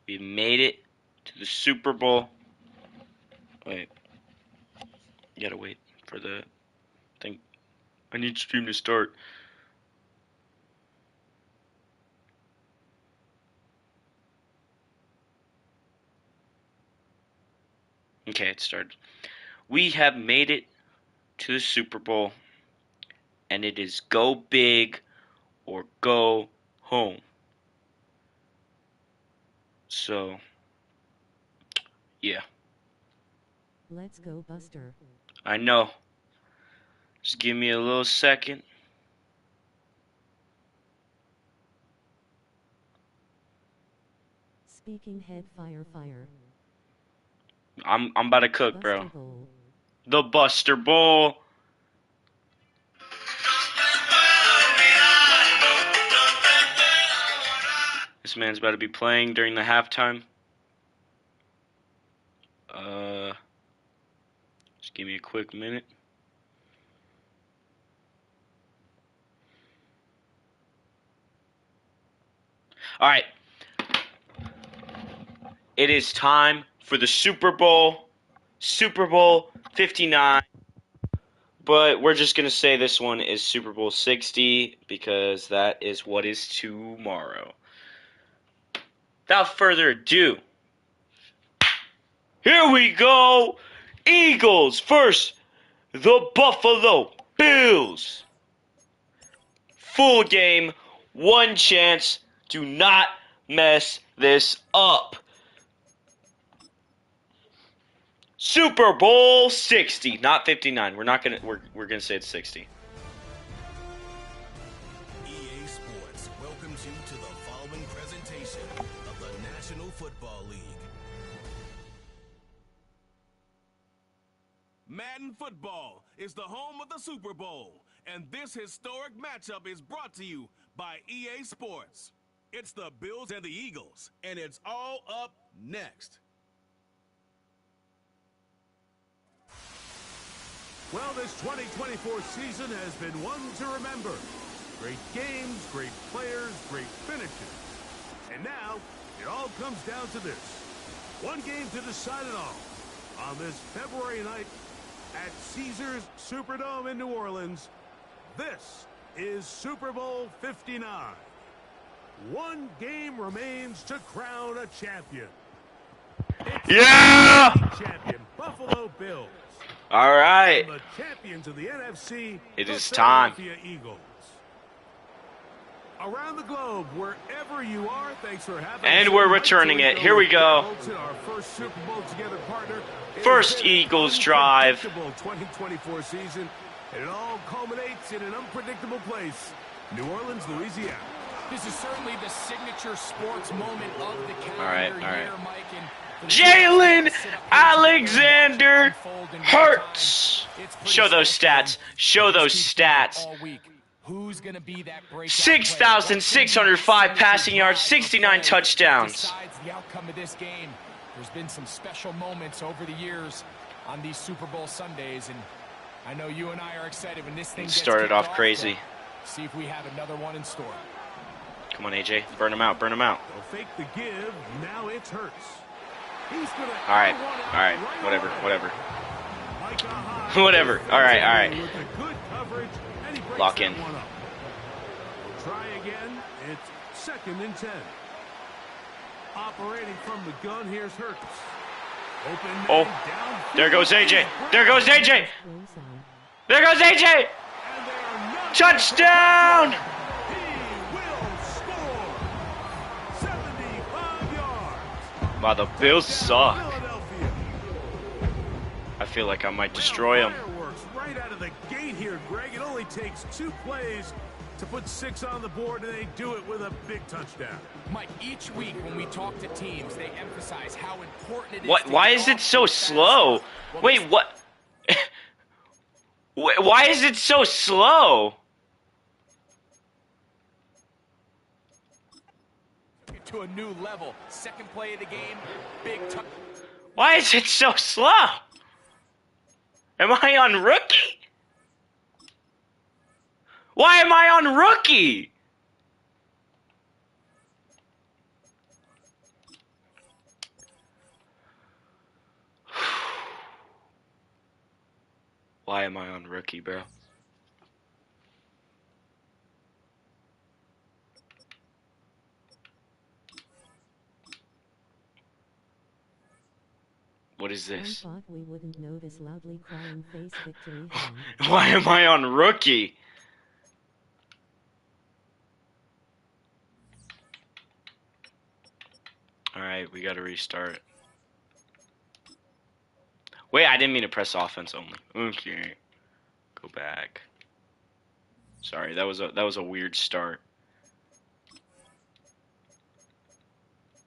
We made it to the Super Bowl. Wait. You gotta wait for the thing. I need stream to start. Okay, it started. We have made it to the Super Bowl, and it is go big or go home. So, yeah. Let's go, Buster. I know. Just give me a little second. Speaking head fire. I'm about to cook, Buster bro. Bowl. The Buster Bowl. This man's about to be playing during the halftime. Just give me a quick minute. All right. It is time for the Super Bowl. Super Bowl 59. But we're just going to say this one is Super Bowl 60 because that is what is tomorrow. Without further ado, here we go. Eagles versus the Buffalo Bills. Full game, one chance. Do not mess this up. Super Bowl 60, not 59. We're gonna say it's 60. EA Sports welcomes you to the following presentation of the National Football League. Madden Football is the home of the Super Bowl, and this historic matchup is brought to you by EA Sports. It's the Bills and the Eagles, and it's all up next. Well, this 2024 season has been one to remember. Great games, great players, great finishes. And now, it all comes down to this. One game to decide it all. On this February night at Caesars Superdome in New Orleans, this is Super Bowl 59. One game remains to crown a champion. It's Yeah! the champion, Buffalo Bills. All right. The champions of the NFC, It the is time. Philadelphia Eagles. Around the globe, wherever you are, thanks for having us. And we're returning it. Here we go. Our first Super Bowl together partner. First Eagles drive. 2024 season, and it all culminates in an unpredictable place, New Orleans, Louisiana. This is certainly the signature sports moment of the calendar All right. year, Mike. And Jalen Alexander Hurts. Show those stats. Show those stats. Who's going to be that 6,605 passing yards, 69 touchdowns. Decides the outcome of this game. There's been some special moments over the years on these Super Bowl Sundays, and I know you and I are excited when this thing gets Started kicked off crazy. See if we have another one in store. Come on, AJ. Burn him out. Burn him out. They'll fake the give. Now it's Hurts. He's gonna All right. Whatever. Whatever. All right. With a good coverage, and he breaks Lock that in. one up. We'll try again. It's 2nd and 10. Operating from the gun, here's Hurts. Open man Oh, downfield. there goes AJ. There goes AJ. Close on. There goes AJ. And they are not Touchdown. He will score 75 yards. Wow, the Bills suck. Philadelphia. I feel like I might destroy them. Fireworks right out of the gate here, Greg. It only takes 2 plays to put 6 on the board, and they do it with a big touchdown. Mike, each week when we talk to teams, they emphasize how important it is. What? to Why get is it off so to a fast slow? start. Well, Wait, this- what? Why is it so slow? To a new level. Second play of the game, big touch. Why is it so slow? Am I on rookie? Why am I on rookie? Why am I on rookie, bro? What is I this? thought we wouldn't know this loudly crying face victory hand. Why am I on rookie? Alright, we gotta restart. Wait, I didn't mean to press offense only. Okay. Go back. Sorry, that was a weird start.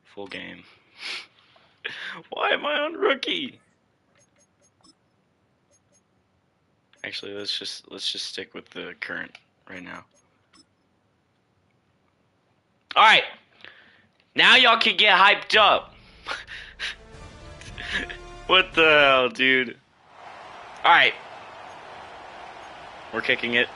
Full game. Why am I on rookie? Actually, let's just stick with the current right now. All right. Now y'all can get hyped up. What the hell, dude? All right. We're kicking it.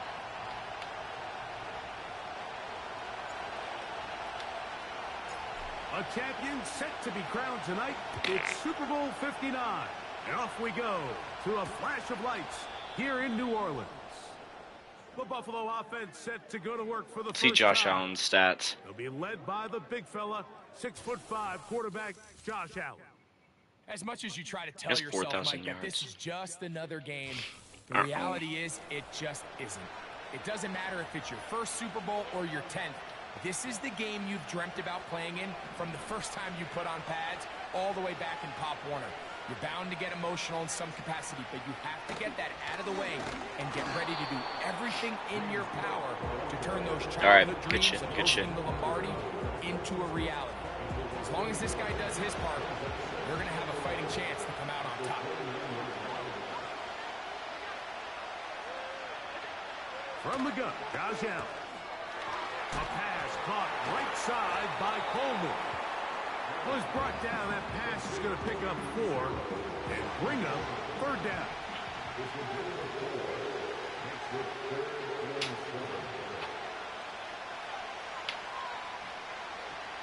A champion set to be crowned tonight. It's Super Bowl 59. And off we go to a flash of lights here in New Orleans. The Buffalo offense set to go to work for the See first Josh time. Allen's stats. They'll be led by the big fella, 6'5" quarterback Josh Allen. As much as you try to tell That's yourself, 4,000 Mike, that this yards. is just another game, the reality is it just isn't. It doesn't matter if it's your first Super Bowl or your 10th. This is the game you've dreamt about playing in from the first time you put on pads all the way back in Pop Warner. You're bound to get emotional in some capacity, but you have to get that out of the way and get ready to do everything in your power to turn those right, childhood good dreams shit, of good shit. hosting the Lombardi into a reality. As long as this guy does his part, they're going to have a fighting chance to come out on top. From the gun, Josh Allen. A pass caught right side by Coleman. Was brought down. That pass is going to pick up 4 and bring up 3rd down.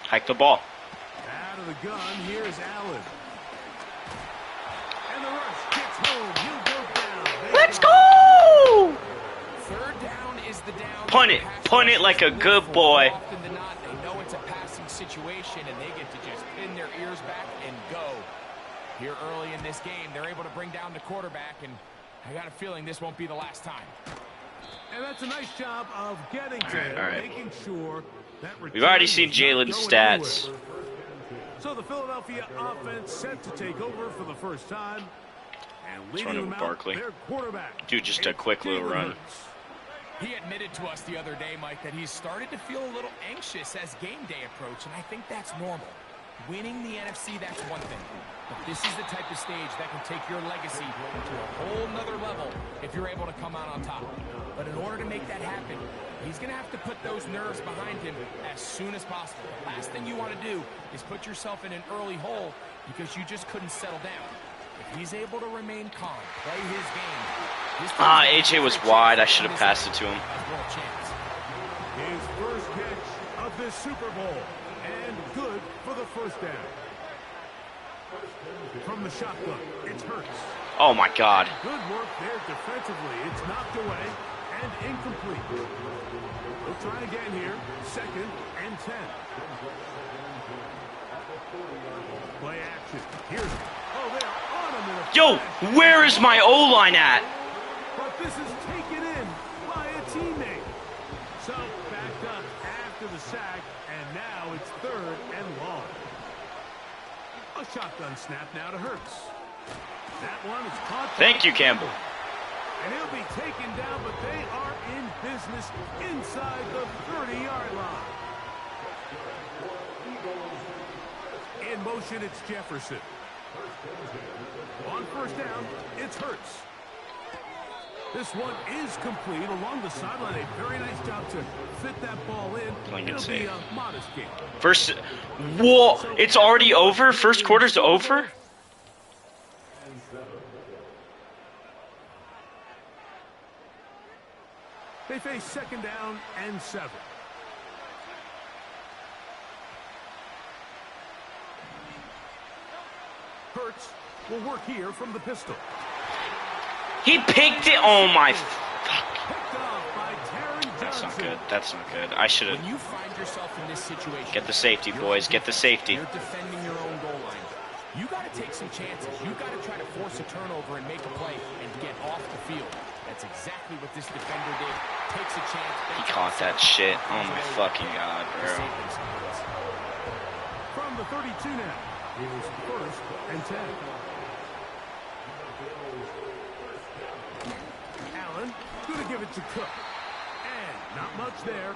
Hike the ball. Out of the gun, here's Allen. And the rush gets home. He'll go down. Let's go! 3rd down is the down. Punt it. Punt it like a good boy. More often than not, they know it's a passing situation, and they get to just pin their ears back and go. Here early in this game, they're able to bring down the quarterback, and I got a feeling this won't be the last time. And that's a nice job of getting to him, all right. making sure that We've already return seen was not Jalen's going stats. anywhere. So the Philadelphia offense set to take over for the first time. And leading run them over out, Barkley. their quarterback. Dude, just a It's quick little Jalen run. Hurts. He admitted to us the other day, Mike, that he's started to feel a little anxious as game day approached, and I think that's normal. Winning the NFC, that's one thing. But this is the type of stage that can take your legacy to a whole nother level if you're able to come out on top. But in order to make that happen, he's going to have to put those nerves behind him as soon as possible. The last thing you want to do is put yourself in an early hole because you just couldn't settle down. If he's able to remain calm, play his game. AJ was wide. I should have passed it to him. His first catch of this Super Bowl. And good for the first down. From the shotgun, it's Hurts. Oh my God. Good work there defensively. It's knocked away and incomplete. We'll try again here. 2nd and 10. Play action. Here's it. Oh, they're on him in a Yo, flash. where is my O-line at? But this is taken in by a teammate. So backed up after the sack, and now it's 3rd and long. A shotgun snap now to Hurts. That one is caught. Thank you, Campbell. And he'll be taken down, but they are in business inside the 30-yard line. In motion, it's Jefferson. On first down, it's Hurts. This one is complete along the sideline. A very nice job to fit that ball in. Playing it It'll be safe. a modest game. First, whoa, it's already over? First quarter's over? They face 2nd down and 7. Hurts will work here from the pistol. He picked it. Oh my. Picked off by Taron That's not Johnson. good. That's not good. I should When have. you find yourself in this situation, Get the safety, boys. Get the safety. You're defending your own goal line. You got to take some chances. You got to try to force a turnover and make a play and get off the field. That's exactly what this defender did. Takes a chance. He caught that shit. Oh my fucking god, To bro. save themselves. From the 32 now. Here's first and 10. Allen, gonna give it to Cook. And not much there.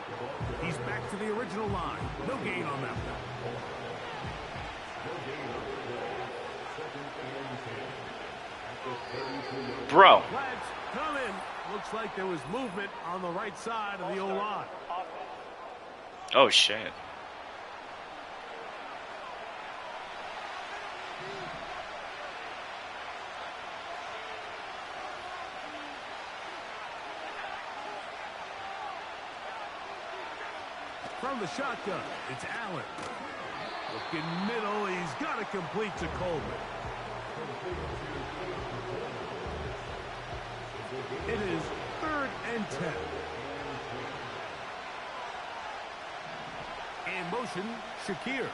He's back to the original line. No gain on that one. Bro. Flags come in. Looks like there was movement on the right side of the O-line. Oh shit. From the shotgun, it's Allen. Looking middle, he's got to complete to Coleman. It is 3rd and 10. In motion, Shakir.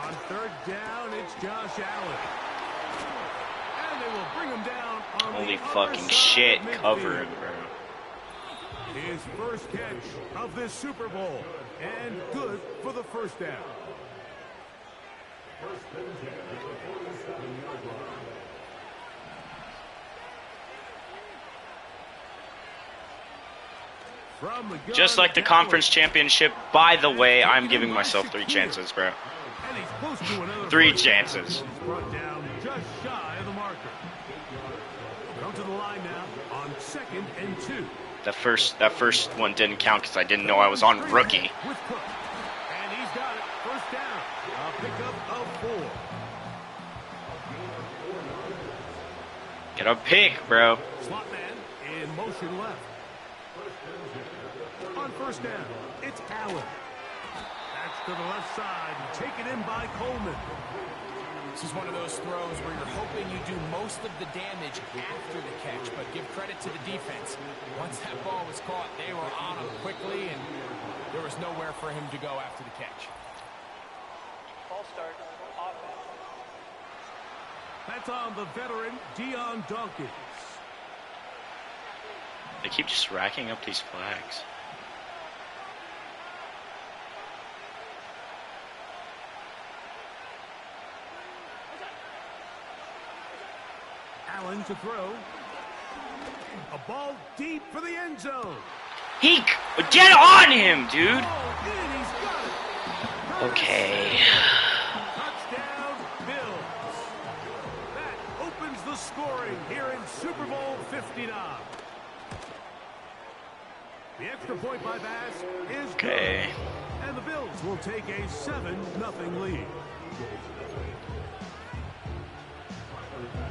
On 3rd down, it's Josh Allen. And they will bring him down on Holy the other fucking side shit. of midfield. Cover him, bro. His first catch of this Super Bowl, and good for the first down. From the gun, Just like the down. conference championship. By the way, I'm giving myself 3 chances, bro. And he's close to another 3 first down. chances. He's brought down just shy of the marker. Come to the line now on 2nd and 2. That first one didn't count because I didn't know I was on rookie. With Cook. And he's got it. First down. A pickup of 4. Get a pick, bro. Slot man in motion left. On first down, it's Allen. That's to the left side. Taken in by Coleman. This is one of those throws where you're hoping you do most of the damage after the catch, but give credit to the defense. Once that ball was caught, they were on him quickly, and there was nowhere for him to go after the catch. Ball start. Offense. That's on the veteran, Deion Dawkins. They keep just racking up these flags. Allen to throw. A ball deep for the end zone. Get on him, dude. Oh, and he's got it. Okay. Touchdown, Bills. That opens the scoring here in Super Bowl 59. The extra point by Bass is Okay. good. And the Bills will take a 7-0 lead.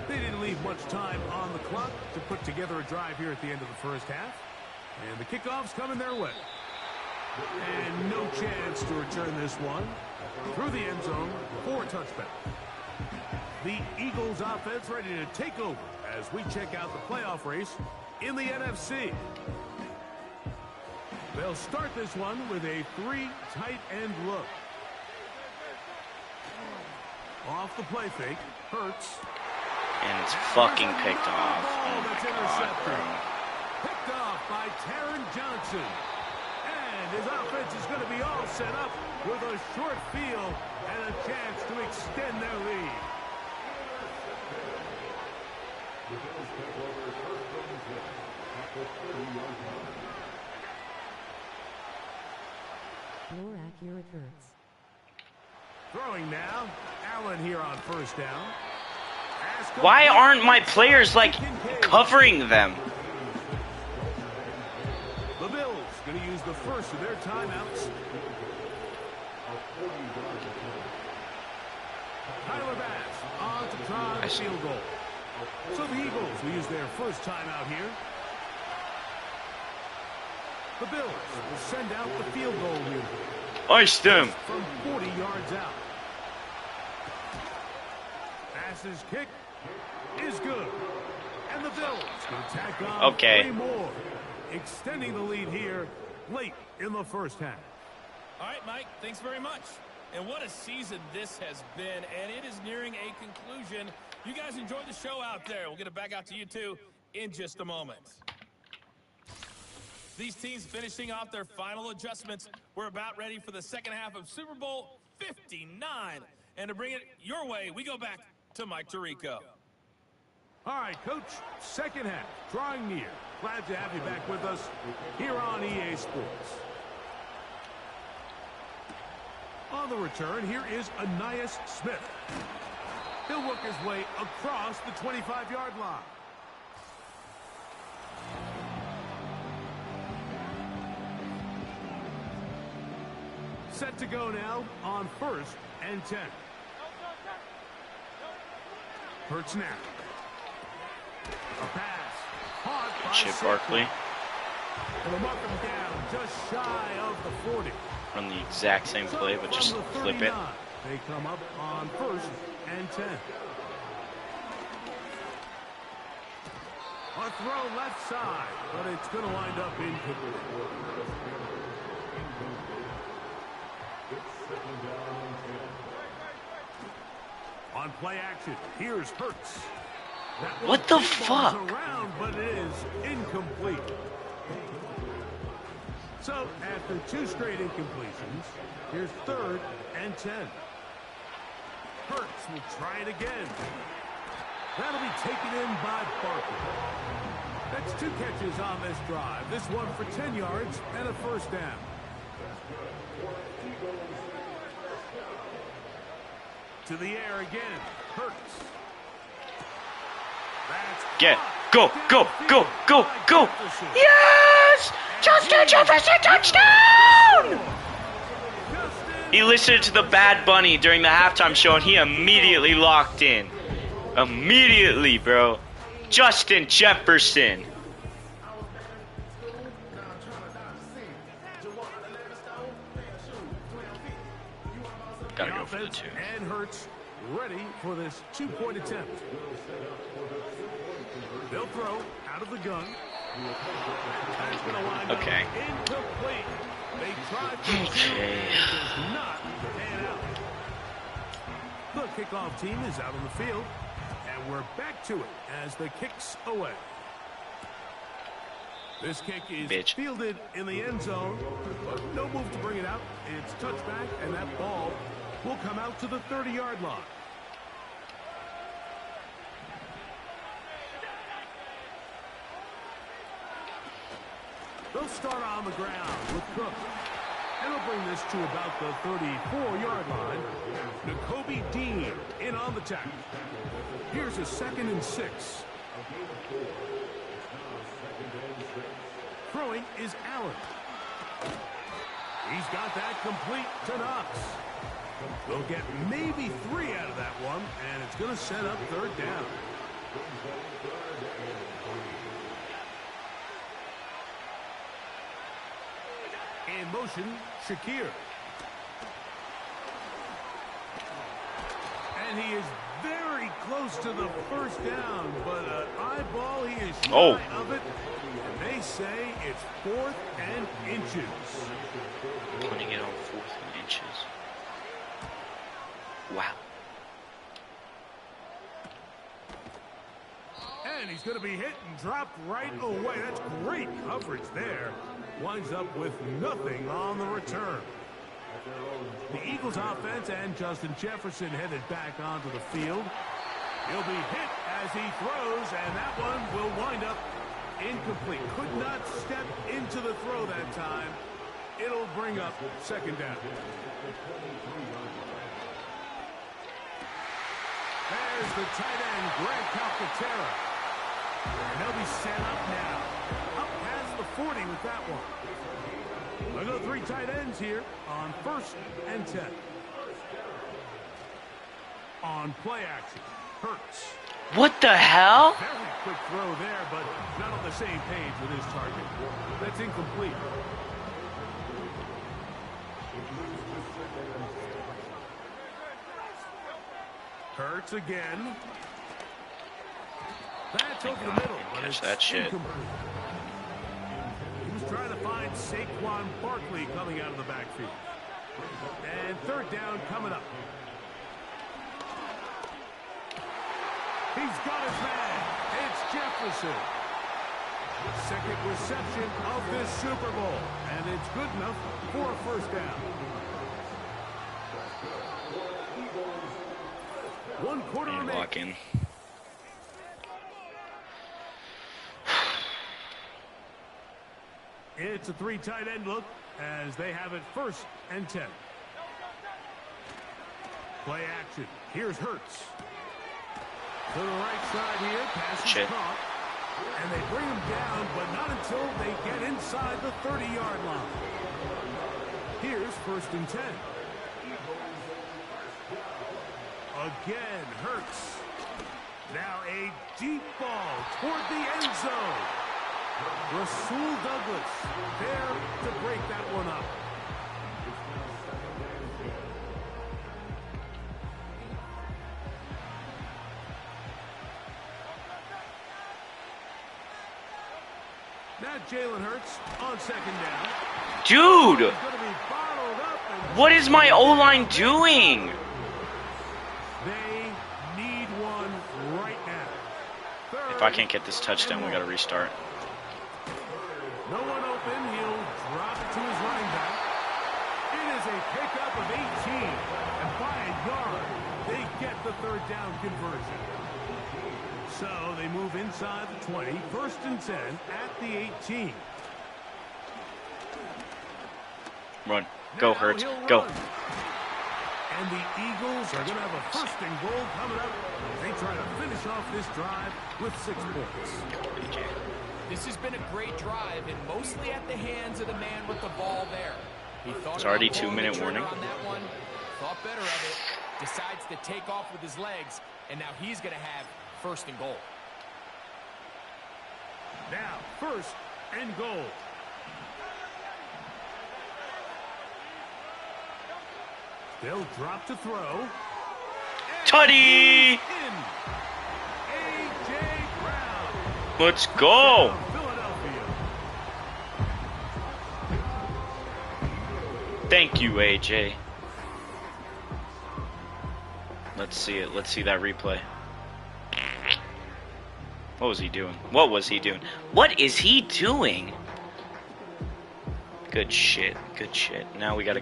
They didn't leave much time on the clock to put together a drive here at the end of the first half. And the kickoff's coming their way. And no chance to return this one. Through the end zone for a touchback. The Eagles offense ready to take over as we check out the playoff race in the NFC. They'll start this one with a 3 tight end look. Off the play fake, Hurts. And it's fucking picked off. Oh That's my god, intercepted. bro. Picked off by Taron Johnson. And his offense is going to be all set up with a short field and a chance to extend their lead. More accurate Hurts. Throwing now. Allen here on first down. Why aren't my players, like, covering them? The Bills going to use the first of their timeouts. Tyler Bass on to try the field goal. So the Eagles will use their first timeout here. The Bills will send out the field goal unit Iced them. from 40 yards out. Bass's kick is good. And the Bills will tack on Okay. 3 more, extending the lead here late in the first half. All right, Mike, thanks very much. And what a season this has been, and it is nearing a conclusion. You guys enjoy the show out there. We'll get it back out to you, too, in just a moment. These teams finishing off their final adjustments. We're about ready for the second half of Super Bowl 59. And to bring it your way, we go back to Mike Tirico. All right, Coach, second half, drawing near. Glad to have you back with us here on EA Sports. On the return, here is Ainias Smith. He'll work his way across the 25-yard line. Set to go now on 1st and 10. Hurts now. A pass. Caught by Chip Saquon. Barkley. And they'll mark him down just shy of the 40. Run the exact same play, but just From the flip it. 39, they come up on 1st and 10. A throw left side, but it's going to wind up incomplete. On play action, here's Hurts. That one What the pinballs fuck? around, but it is incomplete. So, after 2 straight incompletions, here's 3rd and 10. Hurts will try it again. That'll be taken in by Barkley. That's 2 catches on this drive. This one for 10 yards and a first down. To the air again. Hurts. That's Get. caught Go, go, downfield go, go, by go. Jefferson. Yes! Justin Jefferson touchdown! He listened to the Bad Bunny during the halftime show and he immediately locked in. Immediately, bro. Justin Jefferson. Gotta go for the 2. And Hurts ready for this 2-point attempt. They'll throw out of the gun. That's going to wind Okay. up incomplete. They tried to shoot Okay. and it does not pan out. The kickoff team is out on the field, and we're back to it as the kick's away. This kick is Bitch. fielded in the end zone, but no move to bring it out. It's touchback, and that ball will come out to the 30-yard line. They'll start on the ground with Cook. And they'll bring this to about the 34-yard line. Nakobe Dean in on the tackle. Here's a 2nd and 6. Throwing is Allen. He's got that complete to Knox. They'll get maybe 3 out of that one, and it's going to set up 3rd down. In motion, Shakir. And he is very close to the first down, but an eyeball, he is shy of it. And they say it's 4th and inches. Putting it on 4th and inches. Wow. And he's going to be hit and dropped right away. That's great coverage there. Winds up with nothing on the return. The Eagles offense and Justin Jefferson headed back onto the field. He'll be hit as he throws, and that one will wind up incomplete. Could not step into the throw that time. It'll bring up 2nd down. There's the tight end, Greg Calcaterra. And they'll be set up now. Up past the 40 with that one. Look at the 3 tight ends here on 1st and 10. On play action, Hurts. What the hell? Very quick throw there, but not on the same page with his target. That's incomplete. Hurts again. That's Thank over the God I middle, didn't but catch it's that shit. incomplete. He was trying to find Saquon Barkley coming out of the backfield. And third down coming up. He's got his man. It's Jefferson. Second reception of this Super Bowl. And it's good enough for a first down. One quarter And remaining. lock in. It's a three tight end look as they have it 1st and 10. Play action. Here's Hurts. To the right side here. Pass is Shit. caught. And they bring him down, but not until they get inside the 30-yard line. Here's 1st and 10. Again, Hurts. Now a deep ball toward the end zone. Rasul Douglas there to break that one up. Now Jalen Hurts on 2nd down. Dude! He's gonna be bottled up and What is my O-line doing? they need one right now. If I can't get this touchdown, we gotta restart. No one open. He'll drop it to his running back. It is a pickup of 18. And by a yard, they get the 3rd down conversion. So they move inside the 20. 1st and 10 at the 18. Run. Go, Now Hurts. he'll Go. run. And the Eagles are going to have a 1st and goal coming up. They try to finish off this drive with 6 points. This has been a great drive, and mostly at the hands of the man with the ball there. He thought It's already about pulling the 2-minute trigger warning. on that one, thought better of it, decides to take off with his legs, and now he's going to have 1st and goal. Now, 1st and goal. They'll drop to throw. Tutty! In. A.J. Brown. Let's go! Philadelphia. Thank you, AJ. Let's see it. Let's see that replay. What was he doing? What was he doing? What is he doing? Good shit. Good shit. Now we gotta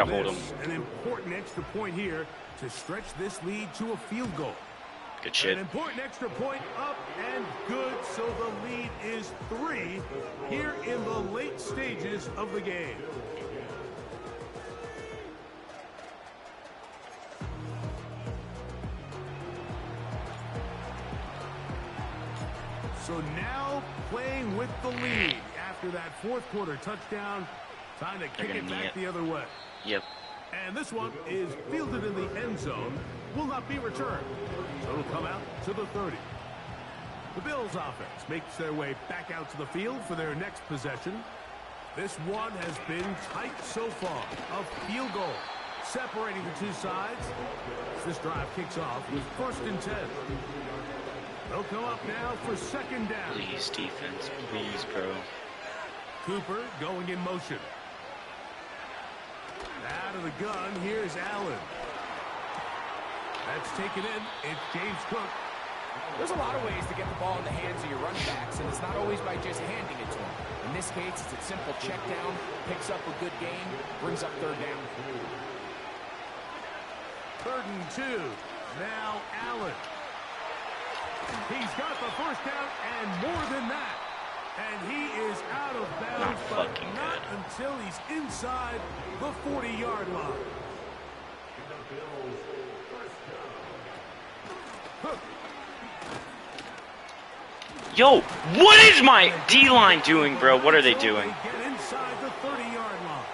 hold him. An important extra point here to stretch this lead to a field goal. Good shit. An important extra point up and good, so the lead is 3 here in the late stages of the game. So now playing with the lead after that 4th quarter touchdown. Time to kick gonna it knee back it. the other way. Yep. And this one is fielded in the end zone. Will not be returned. So it'll come out to the 30. The Bills offense makes their way back out to the field for their next possession. This one has been tight so far. A field goal separating the two sides. This drive kicks off with 1st and 10. They'll come up now for 2nd down. Please, defense. Please, bro. Cooper going in motion. Out of the gun, here's Allen. That's taken in. It's James Cook. There's a lot of ways to get the ball in the hands of your running backs, and it's not always by just handing it to them. In this case, it's a simple check down, picks up a good gain, brings up 3rd down. 3rd and 2. Now Allen. He's got the 1st down and more than that. And he is out of bounds, Not but fucking not good. until he's inside the 40-yard line. Yo, what is my D-line doing, bro? What are they doing? They get inside the 30-yard line.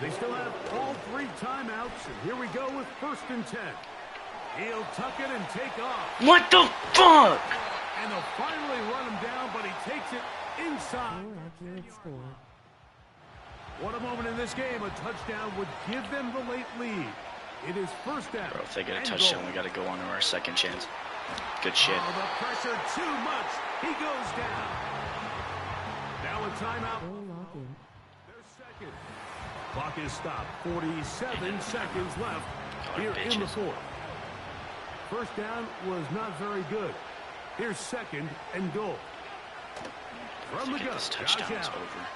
They still have all 3 timeouts, and here we go with 1st and 10. He'll tuck it and take off. What the fuck? And they'll finally run him down, but he takes it inside. More accurate score. What a moment in this game. A touchdown would give them the late lead. It is 1st down. Bro, if they get a and touchdown, goal. we gotta go on to our second chance. Good shit. Oh, the pressure too much. He goes down. Now a timeout. Goal lock in. Their second. Clock is stopped. 47 seconds left here in the bitches. fourth. First down was not very good. Here's second and goal. From the Get gun, this Josh touchdown's Allen. over.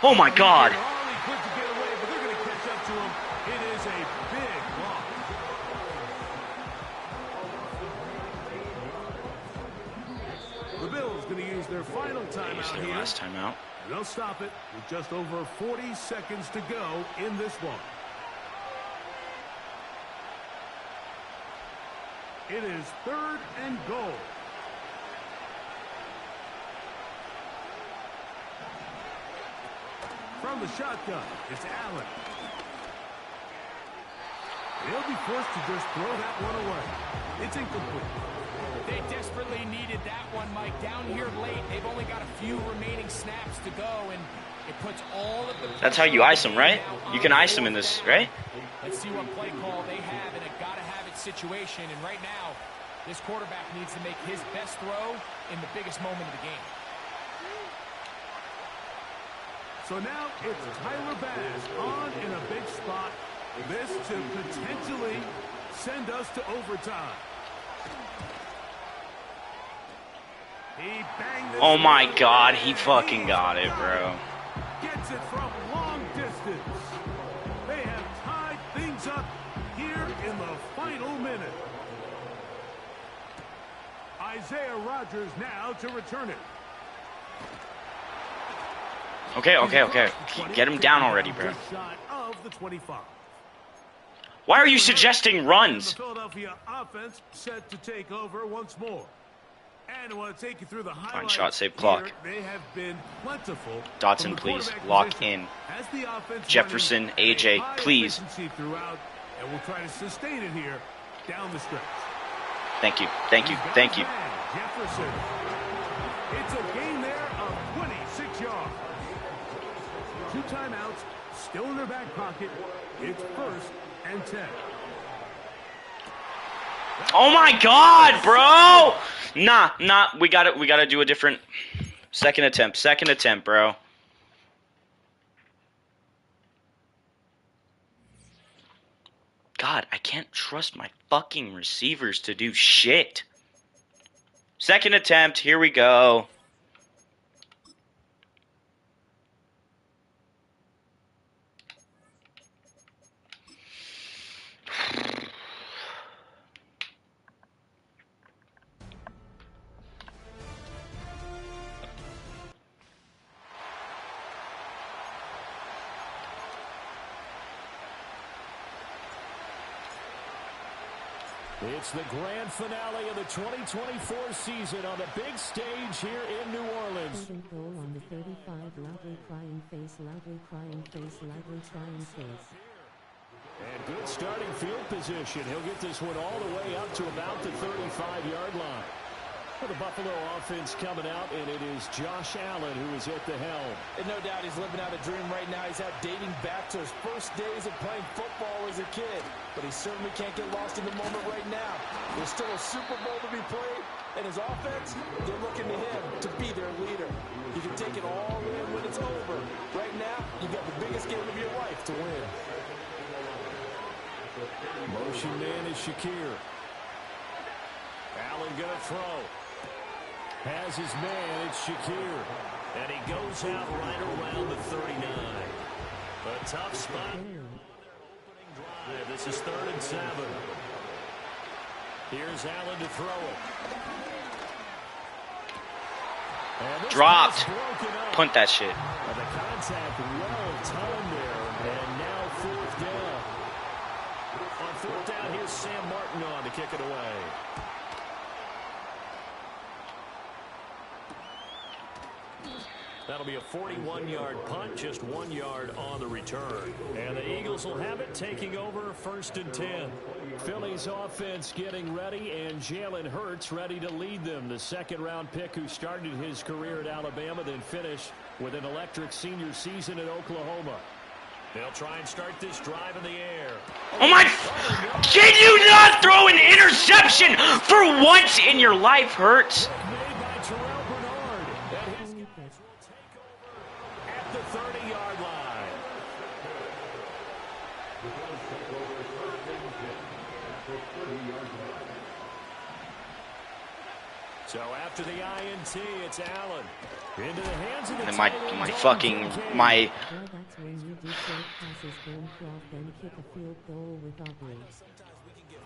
Oh my God! Awfully quick to get away, but they're going to catch up to him. It is a big loss. The Bills going to use their final Use timeout their here. last timeout. And they'll stop it with just over 40 seconds to go in this one. It is third and goal. From the shotgun, it's Allen. He'll be forced to just throw that one away. It's incomplete. They desperately needed that one, Mike. Down here late, they've only got a few remaining snaps to go, and it puts all of the... That's how you ice them, right? You can ice them in this, right? Let's see what play call they have in a gotta-have-it situation, and right now, this quarterback needs to make his best throw in the biggest moment of the game. So now it's Tyler Bass on in a big spot. This to potentially send us to overtime. He banged this Oh my one God, in. he fucking got it, bro. Gets it from long distance. They have tied things up here in the final minute. Isaiah Rodgers now to return it. Okay. Get him down already, bro. Just shy of the 25. Why are you suggesting runs? The Philadelphia offense set to take over once more. And I want to take you through the highlights. shot, save here. clock. They have been plentiful. Dotson, from the please, quarterback lock position. in. As the offense Jefferson, running at a AJ, high please. efficiency throughout, and we'll try to sustain it here down the stretch. Thank you. He's got his man, Jefferson. It's a gain there of 26 yards. 2 timeouts still in their back pocket. It's first and 10. Oh my God, bro! Nah. We gotta do a different second attempt, bro. God, I can't trust my fucking receivers to do shit. Second attempt, here we go. It's the grand finale of the 2024 season on the big stage here in New Orleans. Second goal on the 35. Loudly crying face. Loudly crying face. Loudly crying face. And good starting field position. He'll get this one all the way up to about the 35-yard line. For the Buffalo offense coming out, and it is Josh Allen who is at the helm. And no doubt he's living out a dream right now. He's out dating back to his first days of playing football as a kid. But he certainly can't get lost in the moment right now. There's still a Super Bowl to be played, and his offense, they're looking to him to be their leader. You can take it all in when it's over. Right now, you got the biggest game of your life to win. Motion man is Shakir. Allen gonna throw. Has his man, it's Shakir. And he goes out right around the 39. A tough spot. This is 3rd and 7. Here's Allen to throw it. And this Dropped. pass broken up. Punt that shit. And the contact well timed there. And now 4th down. On 4th down, here's Sam Martin on to kick it away. That'll be a 41-yard punt, just 1 yard on the return. And the Eagles will have it, taking over 1st and 10. Philly's offense getting ready, and Jalen Hurts ready to lead them. The 2nd-round pick who started his career at Alabama, then finished with an electric senior season at Oklahoma. They'll try and start this drive in the air. Oh my! Can you not throw an interception for once in your life, Hurts? Made by Terrell Bernard. And he's at the 30-yard line. So after the INT, it's Allen. Into the hands of the And my fucking Well, that's when you do short passes, don't flop, then kick a field goal with Aubrey.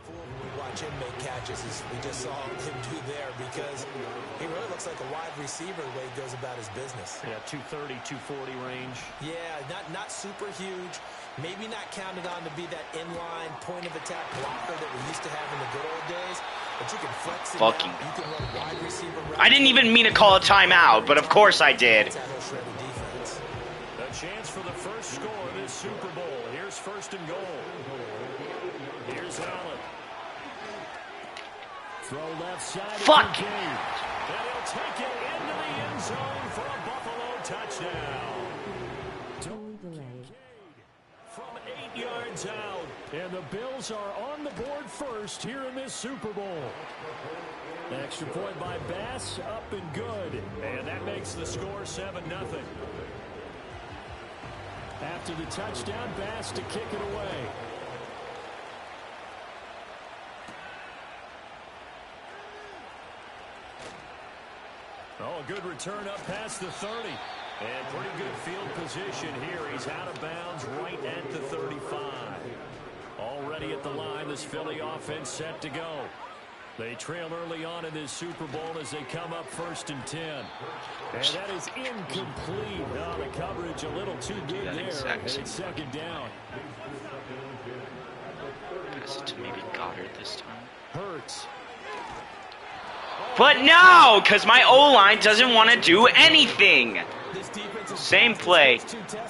When we watch him make catches, as we just saw him do there, because he really looks like a wide receiver the way he goes about his business. Yeah, 230, 240 range. Yeah, not super huge. Maybe not counted on to be that inline point of attack blocker that we used to have in the good old days. But you can flex it Fucking. out. You can run wide receiver. I didn't even mean to call a timeout, but of course I did. A chance for the first score of this Super Bowl. Here's first and goal. Here's Allen. Throw left side. Fuck. And he'll take it into the end zone for a Buffalo touchdown. Goal delay. From 8 yards out. And the Bills are on the board first here in this Super Bowl. Extra point by Bass, up and good. And that makes the score 7-0. After the touchdown, Bass to kick it away. Oh, a good return up past the 30. And pretty good field position here. He's out of bounds right at the 35. Already at the line, this Philly offense set to go. They trail early on in this Super Bowl as they come up 1st and 10. And that is incomplete. Oh, the coverage a little too good there. And it's second down. Pass it to maybe Goddard this time. Hurts. But no, because my O-line doesn't want to do anything. Same play.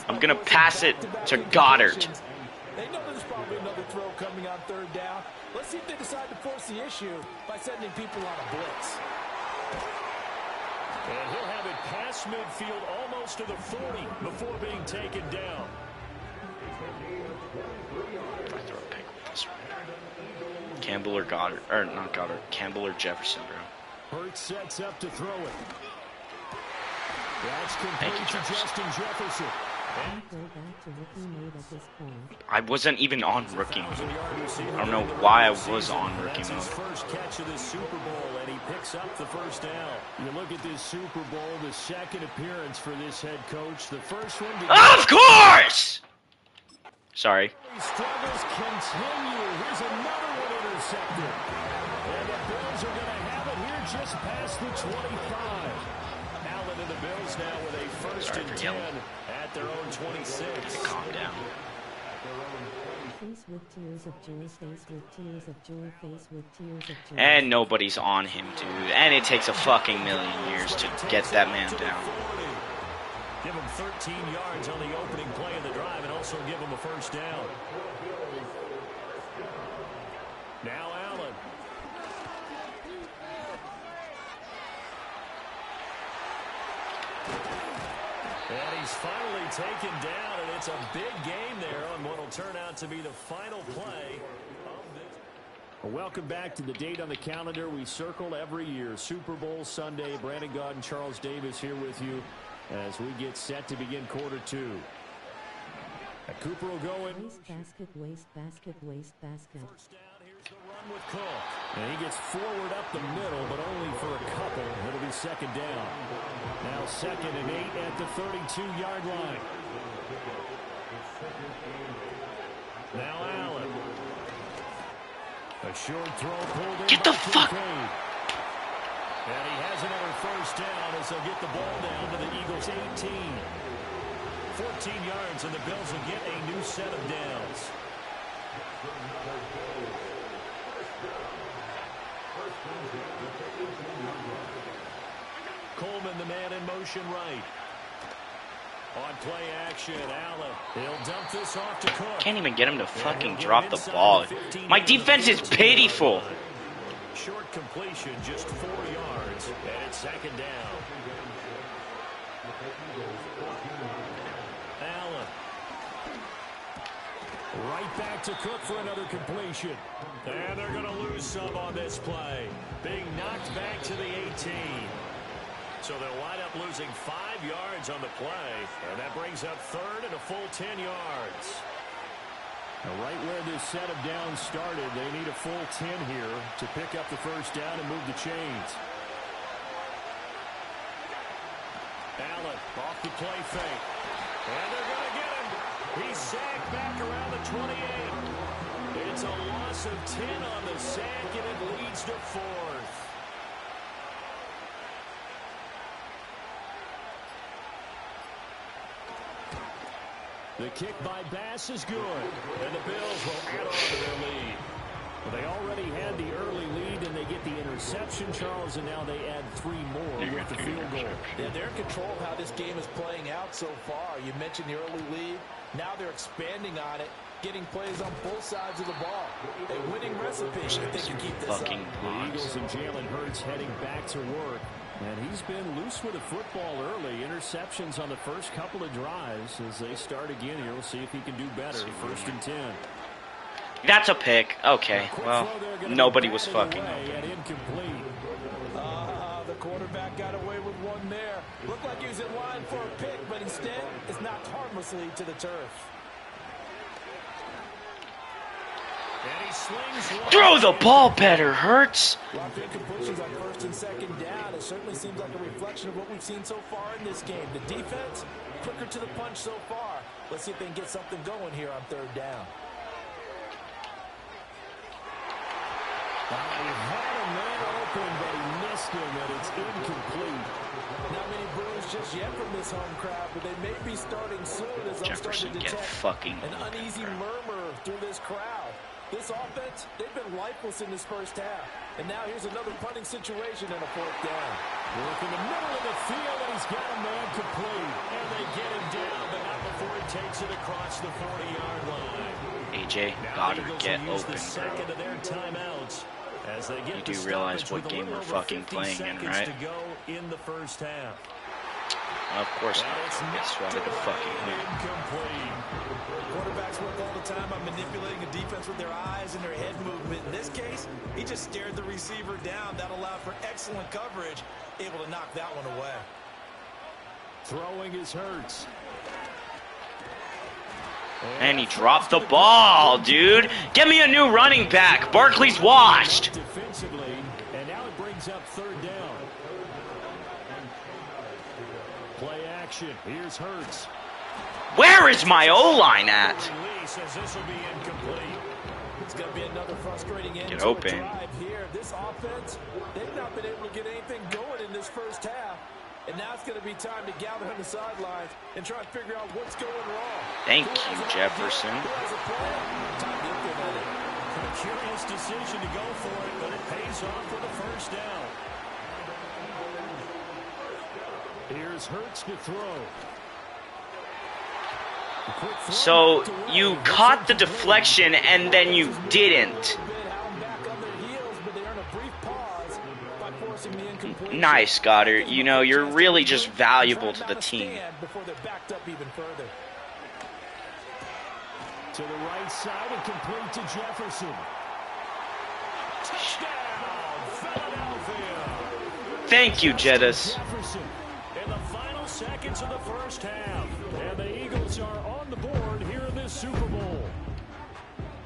I'm going to pass it to Goddard. They know there's probably another throw coming on 3rd down. Let's see if they decide to force the issue by sending people on a blitz. And he'll have it past midfield almost to the 40 before being taken down. Throw a pick with this one. Campbell or Goddard. Or not Goddard. Campbell or Jefferson, bro. Hurts sets up to throw it. That's complete Thank you, to Jefferson. Justin Jefferson. Go back to rookie mode at this point. I wasn't even on rookie mode. I don't know why I was on rookie That's his mode. first catch of the Super Bowl, and he picks up the first down. You look at this Super Bowl, the second appearance for this head coach. The first one. Of course! Sorry. Struggles continue. Here's another one intercepted. And the Bills are going to have it here just past the 25. Allen and the Bills now with a 1st and 10 at their own 26. Calm down. Face with tears of joy, face with tears of joy, face with tears of joy. And nobody's on him, dude. And it takes a fucking million years to get that man down. Give him 13 yards on the opening play of the drive and also give him a first down. Now Allen. And he's finally taken down, and it's a big game there on what will turn out to be the final play of this. Well, welcome back to the date on the calendar we circle every year. Super Bowl Sunday. Brandon Gaudin, Charles Davis here with you as we get set to begin quarter 2. Cooper will go in. Waste basket, waste basket, waste basket. First down, here's the run with Cook. And he gets forward up the middle, but only for a couple. It'll be second down. Now 2nd and 8 at the 32-yard line. Now Allen. A short throw pulled in. Get the by fuck. Kincaid. And he has another first down as they'll get the ball down to the Eagles' 18. 14 yards, and the Bills will get a new set of downs. Coleman, the man in motion right. On play action, Allen. He'll dump this off to Cook. Can't even get him to fucking drop the ball. My defense is pitiful. Short completion, just 4 yards, and it's second down. Allen. Right back to Cook for another completion. And they're going to lose some on this play. Being knocked back to the 18. So they'll wind up losing 5 yards on the play. And that brings up third and a full 10 yards. Now right where this set of downs started, they need a full 10 here to pick up the first down and move the chains. Allen off the play fake. And they're going to get him. He's sacked back around the 28. It's a loss of 10 on the sack, and it leads to fourth. The kick by Bass is good, and the Bills will add on to their lead. Well, they already had the early lead, and they get the interception, Charles, and now they add 3 more with the field goal. Yeah, they're in control of how this game is playing out so far. You mentioned the early lead. Now they're expanding on it, getting plays on both sides of the ball. A winning recipe if they can keep this up. The Eagles and Jalen Hurts heading back to work. And he's been loose with the football early. Interceptions on the first couple of drives. As they start again here, we'll see if he can do better. First and 10. That's a pick. Okay, well, nobody was fucking open. The quarterback got away with one there. Looked like he was in line for a pick, but instead, it's knocked harmlessly to the turf. And he slings one. Throw the ball better, Hurts. A lot of incompletions on first and second down. It certainly seems like a reflection of what we've seen so far in this game. The defense, quicker to the punch so far. Let's see if they can get something going here on third down. He had a man open, but he missed him, and it's incomplete. Not many boos just yet from this home crowd, but they may be starting soon as I'm starting to detect an uneasy murmur through this crowd. This offense, they've been lifeless in this first half. And now here's another punting situation and a fourth down. Work in the middle of the field, and he's got a man complete. And they get him down, but not before he takes it across the 40-yard line. AJ, gotta get open, second of their timeouts. As they get you do realize what game we're fucking playing in, right? To go in the first half. Of course not. That's why the fucking win. Quarterbacks work all the time on manipulating a defense with their eyes and their head movement. In this case, he just stared the receiver down. That allowed for excellent coverage, able to knock that one away. Throwing his Hurts. And he dropped the ball, dude. Get me a new running back. Barkley's washed. Defensively, and now it brings up third down. Play action. Here's Hurts. Where is my O-line at? Says this will be incomplete. It's going to be another frustrating end Get to open. a drive here. This offense, they've not been able to get anything going in this first half. And now it's going to be time to gather on the sidelines and try and figure out what's going wrong. Thank you, Jefferson. Time to implement it. A curious decision to go for it, but it pays off for the first down. Here's Hurts to throw. So you caught the deflection and then you didn't. Nice, Goddard. You know, you're really just valuable to the team. To the right side and complete to Jefferson. Touchdown, Philadelphia. Thank you, Jettas. Jefferson in the final seconds of the first half. And the Eagles are on the board here in this Super Bowl.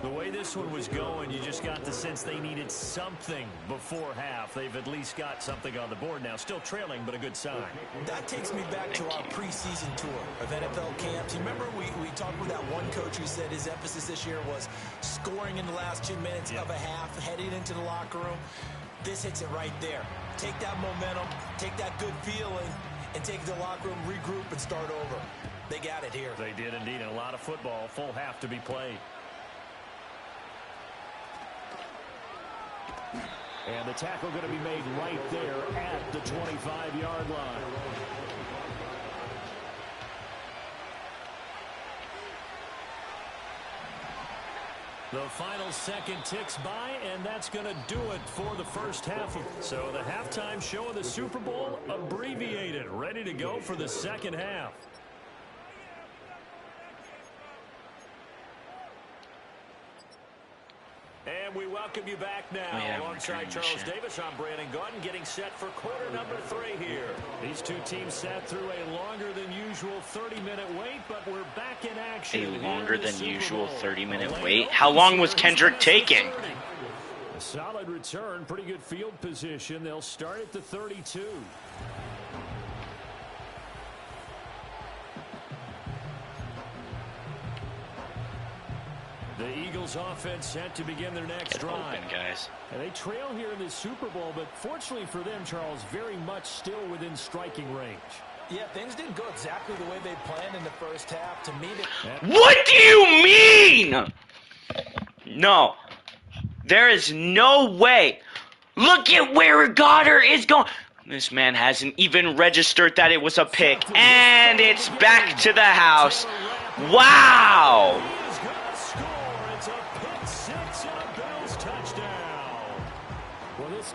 The way this one was going, you just got the sense they needed something before half. They've at least got something on the board now. Still trailing, but a good sign. That takes me back to our preseason tour of NFL camps. You remember we talked with that one coach who said his emphasis this year was scoring in the last 2 minutes of a half, heading into the locker room. This hits it right there. Take that momentum, take that good feeling, and take it to the locker room, regroup, and start over. They got it here. They did indeed, and a lot of football, full half to be played. And the tackle going to be made right there at the 25-yard line. The final second ticks by, and that's going to do it for the first half. So the halftime show of the Super Bowl abbreviated, ready to go for the second half. And we welcome you back now. Oh, yeah, alongside Charles Davis, I'm Brandon Gaudin, getting set for quarter number 3 here. These two teams sat through a longer than usual 30-minute wait, but we're back in action. A longer than usual 30-minute wait? How long was Kendrick taking? A solid return, pretty good field position. They'll start at the 32. The Eagles offense set to begin their next drive. Open, guys. And they trail here in the Super Bowl, but fortunately for them, Charles, very much still within striking range. Yeah, things didn't go exactly the way they planned in the first half. To me, what do you mean? No. There is no way. Look at where Goddard is going. This man hasn't even registered that it was a pick. And it's back to the house. Wow.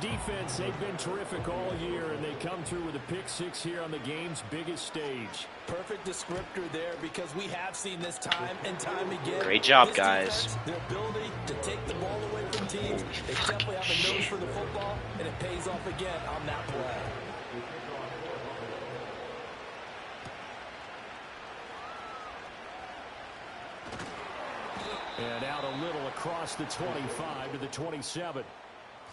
Defense, they've been terrific all year, and they come through with a pick 6 here on the game's biggest stage. Perfect descriptor there, because we have seen this time and time again. Great job, this guys. Defense, their ability to take the ball away from teams. They definitely have a nose for the football, and it pays off again on that play. And out a little across the 25 to the 27.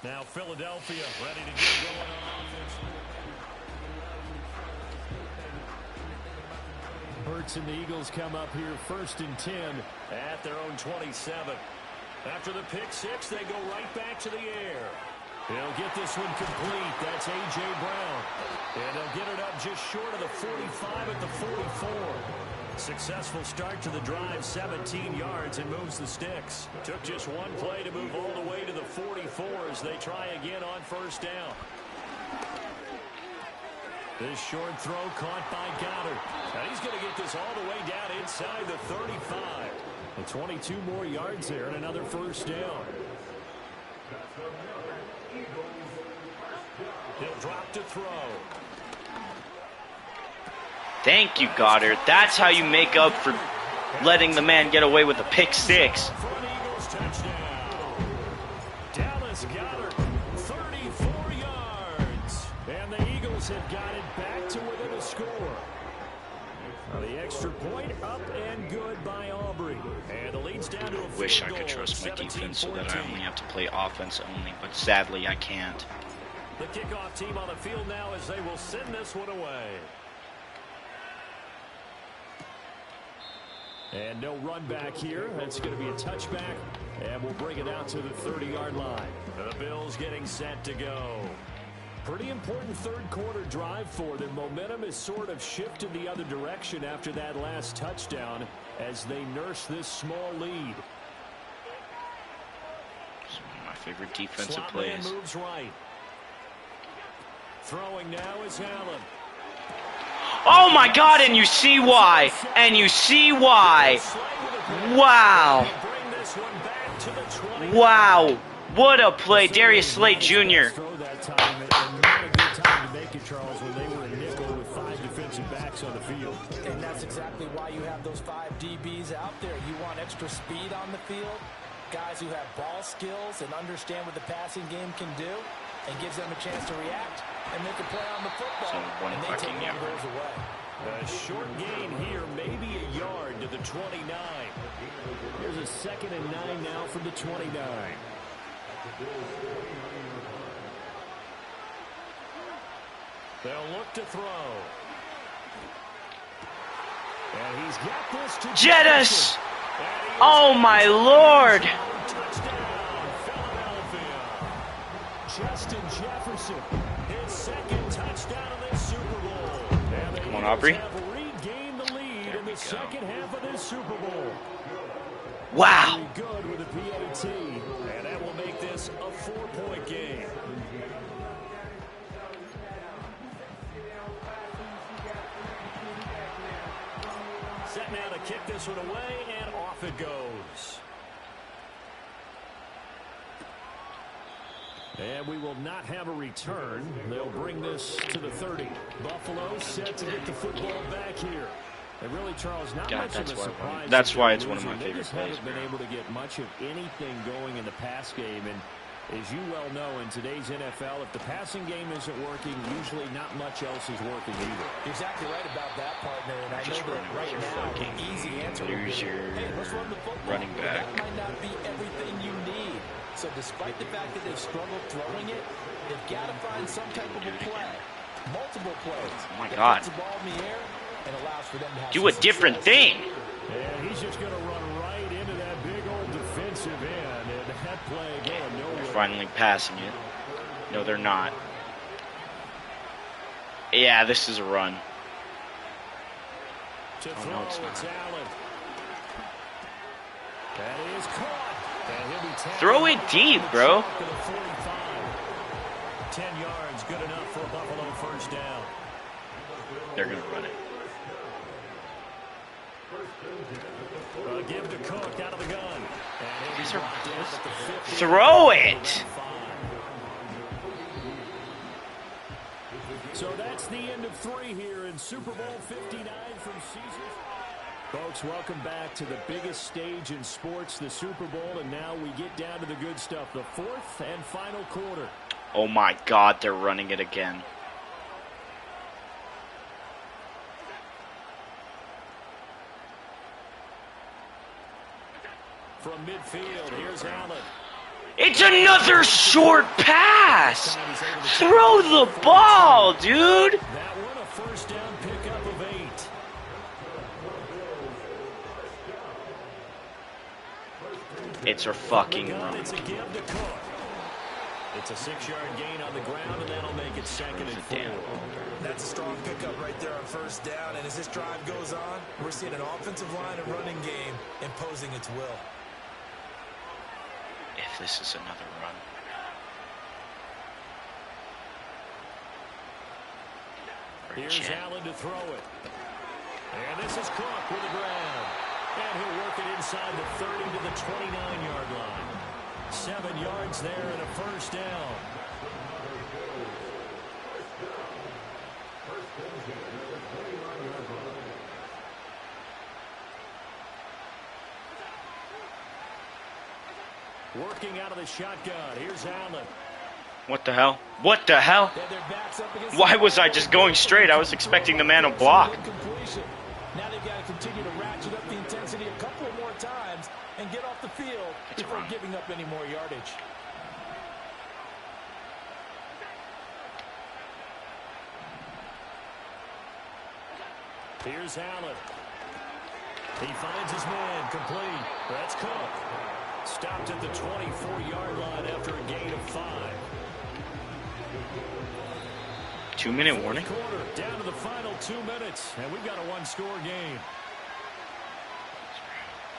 Now Philadelphia ready to get going on offense. Hurts and the Eagles come up here 1st and 10 at their own 27. After the pick 6, they go right back to the air. They'll get this one complete. That's A.J. Brown. And they'll get it up just short of the 45 at the 44. Successful start to the drive, 17 yards, and moves the sticks. Took just one play to move all the way to the 44 as they try again on 1st down. This short throw caught by Goddard. And he's going to get this all the way down inside the 35. And 22 more yards there and another 1st down. He'll drop to throw. Thank you, Goddard. That's how you make up for letting the man get away with a pick 6. Dallas Goedert, 34 yards. And the Eagles have got it back to within a score. Now the extra point up and good by Aubrey. And the lead's down to a field Wish I goal, could trust my defense so that I 17-14. only have to play offense only, but sadly I can't. The kickoff team on the field now as they will send this one away. And no run back here. That's going to be a touchback. And we'll bring it out to the 30-yard line. The Bills getting set to go. Pretty important third quarter drive for them. Momentum is sort of shifted the other direction after that last touchdown as they nurse this small lead. It's one of my favorite defensive Slot man plays. moves right. Throwing now is Allen. Oh my God, and you see why. And you see why. Wow. Wow. What a play. Darius Slade Jr. Throw that time, and not a good time to make it, Charles, when they were in nickel with 5 defensive backs on the field. And that's exactly why you have those 5 DBs out there. You want extra speed on the field, guys who have ball skills and understand what the passing game can do, and gives them a chance to react and make a play on the football. So one and they fucking take yard. those away. A short gain here, maybe a yard to the 29. Here's a 2nd and 9 now from the 29. They'll look to throw. And he's got this to Jettis! Oh my Lord! Touchdown, Philadelphia. Justin Jefferson, his 2nd touchdown of this Super Bowl. And the Come on, Eagles Aubrey. have regained the lead There in we the go. 2nd half of this Super Bowl. Wow. Very good with a PAT, and that will make this a 4-point game. Set now to kick this one away, and off it goes. And we will not have a return. They'll bring this to the 30. Buffalo set to get the football back here. And really, Charles, not God, much of a surprise. that's why it's one of my They favorite just plays. haven't been able to get much of anything going in the pass game. And as you well know, in today's NFL, if the passing game isn't working, usually not much else is working either. You're exactly right about that, partner. And I know that right now, the easy answer would be, hey, let's run the football. Running back. That might not be everything you need. So despite the fact that they've struggled throwing it, they've got to find some type of a play. Multiple plays. Oh my God. Puts the ball in the air and allows for them to have Do a some different success. thing. And he's just going to run right into that big old defensive end. And that play going nowhere. They're finally passing it. No, they're not. Yeah, this is a run. To Oh, throw, no, it's not. Allen. That is caught. And he'll be tackled Throw it deep, bro. to the 45. 10 yards, good enough for a Buffalo first down. They're going to run it. Give to Cook out of the gun. And These he'll are- be down at the 50. Throw it! So that's the end of 3 here in Super Bowl 59 from Caesars. Folks, welcome back to the biggest stage in sports, the Super Bowl, and now we get down to the good stuff, the 4th and final quarter. Oh my God, they're running it again. From midfield, here's Allen. It's another short pass! Throw the ball, dude! That one a first down pickup of 8. It's a fucking Gun, run. it's a give to Cook. It's a 6-yard gain on the ground, and that'll make it 2nd and 4. That's a strong pickup right there on first down. And as this drive goes on, we're seeing an offensive line and running game imposing its will. If this is another run. For Here's Jen. Allen to throw it. And this is Cook with the ground. And he'll work it inside the 30 to the 29-yard line. 7 yards there and a first down. Working out of the shotgun. Here's Allen. What the hell? What the hell? They have their backs up against Why the was I wall. just going straight? I was expecting the man to block. Incompletion. Now they've got to continue to ratchet up the intensity a couple of more times and get off the field It's before wrong. giving up any more yardage. Here's Allen. He finds his man complete. That's Cook. Stopped at the 24-yard line after a gain of 5. 2-minute warning? Quarter down to the final 2 minutes, and we've got a one-score game.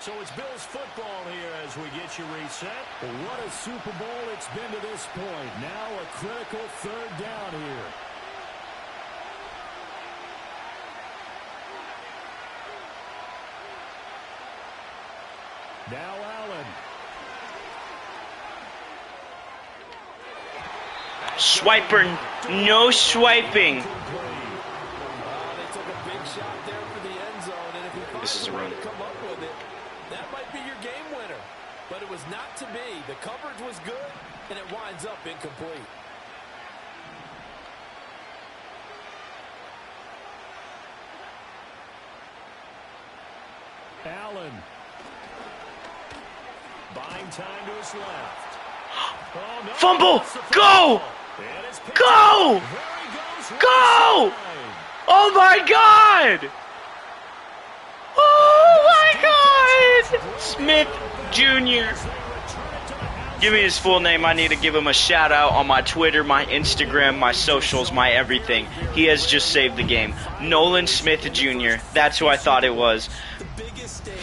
So it's Bills football here as we get you reset. What a Super Bowl it's been to this point. Now a critical 3rd down here. Now Allen. Swiper, no swiping. They took a big shot there for the end zone, and if he finds This is a a way run. to come up with it, that might be your game winner. But it was not to be. The coverage was good, and it winds up incomplete. Allen. Buying time to his left. Oh, no. Fumble! That's the Go! fumble. And it's picked Go! up. There he goes. Right Go! side. Oh my God! Oh my God! Smith Jr. Give me his full name. I need to give him a shout out on my Twitter, my Instagram, my socials, my everything. He has just saved the game. Nolan Smith Jr. That's who I thought it was.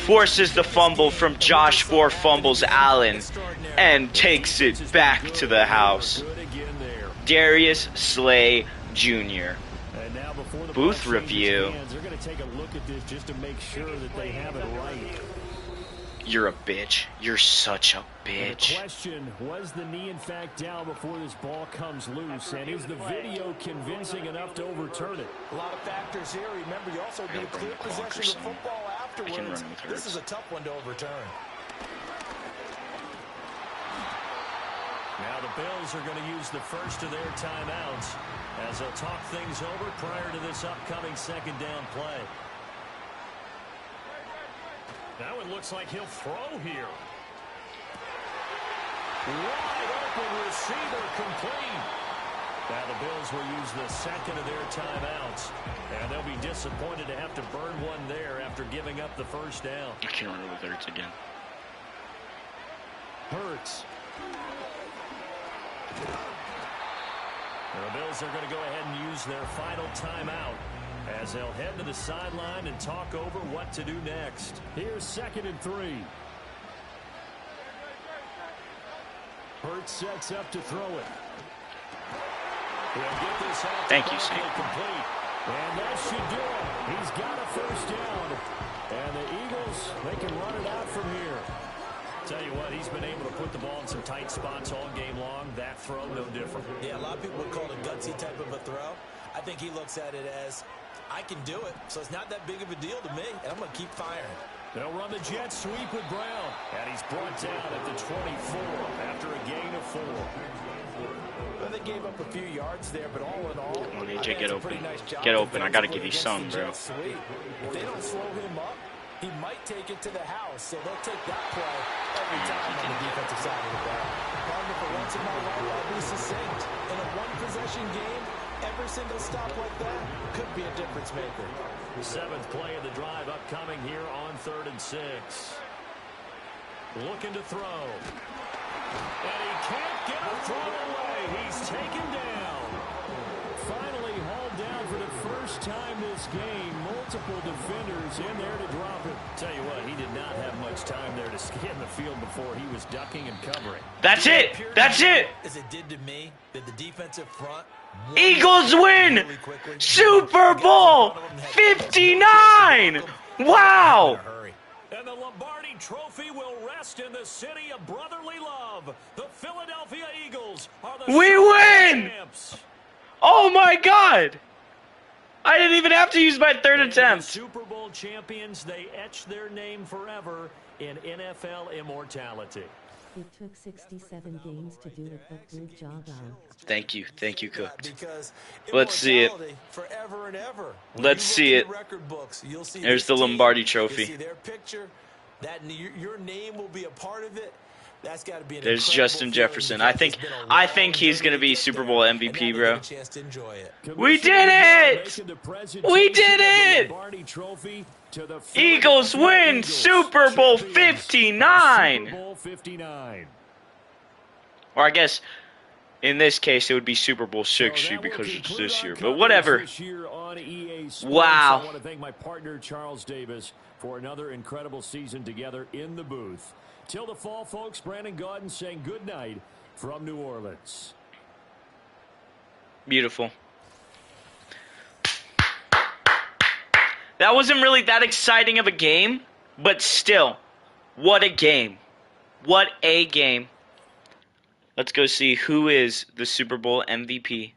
Forces the fumble from Josh 4 Fumbles Allen and takes it back to the house. Good again there. Darius Slay Jr. And now before the Booth ball changes review. hands, they're going to take a look at this just to make sure that they have it right. You're a bitch. You're such a The bitch. question, was the knee in fact down before this ball comes loose? And is the video convincing enough to overturn it? A lot of factors here. Remember, you also need clear possession of football afterwards. This is a tough one to overturn. Now the Bills are going to use the first of their timeouts as they'll talk things over prior to this upcoming second down play. Now it looks like he'll throw here. Wide open receiver complete. Now the Bills will use the second of their timeouts, and they'll be disappointed to have to burn one there after giving up the first down. I can't remember with Hurts again. Hurts. The Bills are going to go ahead and use their final timeout as they'll head to the sideline and talk over what to do next. Here's 2nd and 3. Hurts sets up to throw it. He'll get this out. Thank you, Saint. Complete. And that should do it. He's got a first down. And the Eagles, they can run it out from here. Tell you what, he's been able to put the ball in some tight spots all game long. That throw, no different. Yeah, a lot of people would call it a gutsy type of a throw. I think he looks at it as, I can do it, so it's not that big of a deal to me, and I'm going to keep firing. They'll run the jet sweep with Brown. And he's brought down at the 24 after a gain of 4. Well, they gave up a few yards there, but all in all, Come on, I AJ, think get it's a open. pretty nice job Get open. I got to defensively give you against some, the bro. jet sweep. If they don't slow him up, he might take it to the house, so they'll take that play every time on the defensive side of the ball. Pardon me for once in my life, I'll be succinct. In a one-possession game, every single stop like that could be a difference maker. The 7th play of the drive upcoming here on 3rd and 6. Looking to throw. And he can't get a throw away. He's taken down. Finally hauled down for the first time this game. Multiple defenders in there to drop it. Tell you what, he did not have much time there to scan the field before he was ducking and covering. That's it. That's it. As it did to me, that the defensive front Eagles win. Super Bowl 59. Wow. And the Lombardi Trophy will rest in the city of brotherly love. The Philadelphia Eagles are the We win. champs. Oh my God. I didn't even have to use my 3rd And attempt. the Super Bowl champions, they etch their name forever in NFL immortality. It took 67 games to do it, but good job on. Thank you, Cook. Because Let's see it. immortality forever and ever. When Let's you look see in it. the record books, you'll see There's this the team, Lombardi you'll Trophy. see their picture. That your name will be a part of it. That's got to be an There's incredible Justin feeling Jefferson. because I think it's been a long he's gonna journey be to get Super there, Bowl and now MVP, they bro. get a chance to enjoy it. We did it! We did it! Lombardi Trophy to the Eagles Philadelphia win Eagles, Super Bowl champions of 59. Super Bowl 59. Or I guess in this case it would be Super Bowl 60 So that will because it's conclude this our year. But coverage whatever. this year on EA Sports. Wow. I want to thank my partner Charles Davis for another incredible season together in the booth. Till the fall, folks, Brandon Gaudin saying good night from New Orleans. Beautiful. That wasn't really that exciting of a game, but still, what a game. What a game. Let's go see who is the Super Bowl MVP.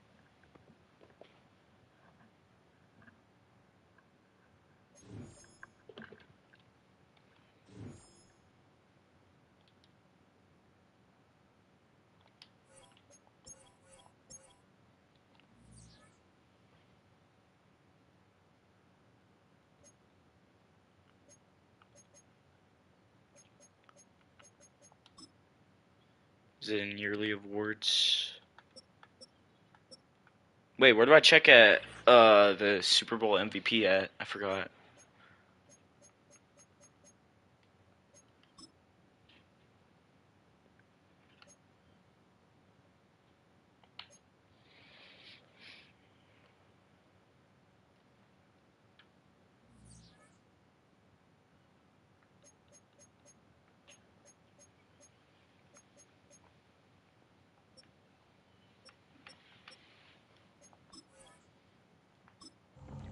Is it in yearly awards? Wait, where do I check at the Super Bowl MVP at? I forgot.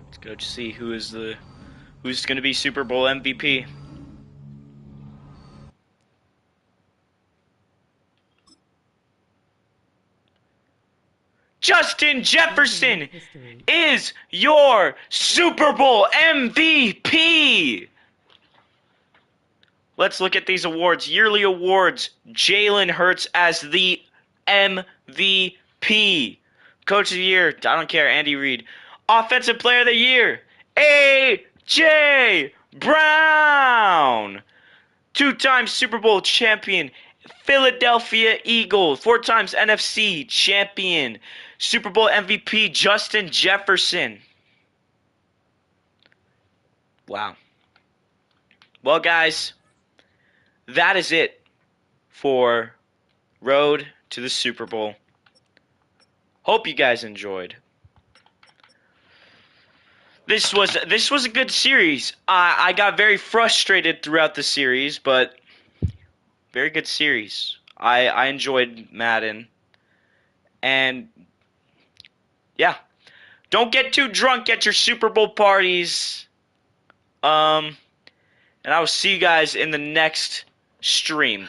Let's go to see who's going to be Super Bowl MVP. Justin Jefferson is your Super Bowl MVP. Let's look at these awards. Yearly awards. Jalen Hurts as the MVP. Coach of the Year. I don't care. Andy Reid. Offensive Player of the Year. A.J. Brown. 2-time Super Bowl champion. Philadelphia Eagles. 4 times NFC champion. Super Bowl MVP. Justin Jefferson. Wow. Well, guys, that is it for Road to the Super Bowl. Hope you guys enjoyed. This was a good series. I got very frustrated throughout the series, but very good series. I enjoyed Madden. And yeah. Don't get too drunk at your Super Bowl parties. And I will see you guys in the next stream.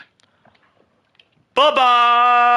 Bye-bye!